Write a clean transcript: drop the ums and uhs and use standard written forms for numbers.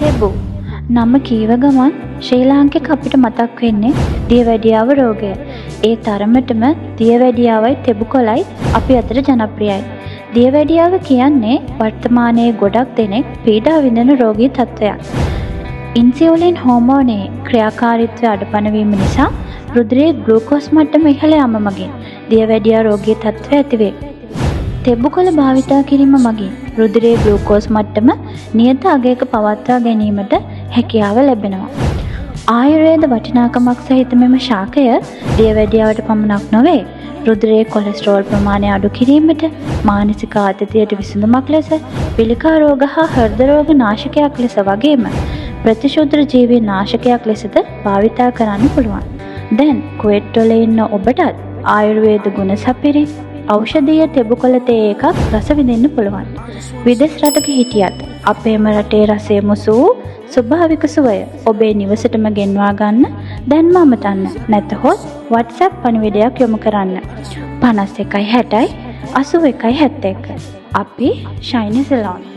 තෙබු නම කීව ගමන් ශ්‍රී ලාංකික අපිට මතක් වෙන්නේ දියවැඩියාව රෝගය. ඒ තරමටම දියවැඩියාවයි තෙබුකොළයි අපි අතර ජනප්‍රියයි. දියවැඩියාව කියන්නේ වර්තමානයේ ගොඩක් දෙනෙක් පීඩා විඳින රෝගී තත්ත්වයක්. ඉන්සියුලින් හෝමෝනයේ ක්‍රියාකාරීත්වය අඩපණ වීම නිසා රුධිරයේ ග්ලූකෝස් මට්ටම ඉහළ යාම මගින් දියවැඩියා රෝගී තත්ත්වය ඇතිවේ. තෙබුකොළ භාවිතා කිරීම මගින් රුධිරයේ ග්ලූකෝස් මට්ටම නියත අගයක පවත්වා ගැනීමට හැකියාව ලැබෙනවා. ආයුර්වේද වටිනාකමක් සහිත මෙම ශාකය දියවැඩියාවට පමණක් නොවේ, රුධිරයේ කොලෙස්ටරෝල් ප්‍රමාණය අඩු කිරීමට, මානසික ආතතියට විසඳුමක් ලෙස, පිළිකා රෝග හා හෘද රෝග නාශකයක් ලෙස වගේම ප්‍රතිශුද්ධ ජීවී නාශකයක් ලෙසද භාවිතා කරන්න පුළුවන්. දැන් කුවේට් වල ඉන්න ඔබටත් ආයුර්වේද ගුණ සපිරි ඖෂධීය තෙබුකොළ තේ එකක් රස විඳින්න පුළුවන්. විදේශ රටක හිටියත් අපේම රටේ රසය මුසු වූ ස්වභාවික සුවය ඔබේ නිවසටම ගෙන්වා ගන්න දැන්ම අමතන්න. නැතහොත් WhatsApp පණිවිඩයක් යොමු කරන්න 51 60 81 71. අපි ශයිනි සලෝන්.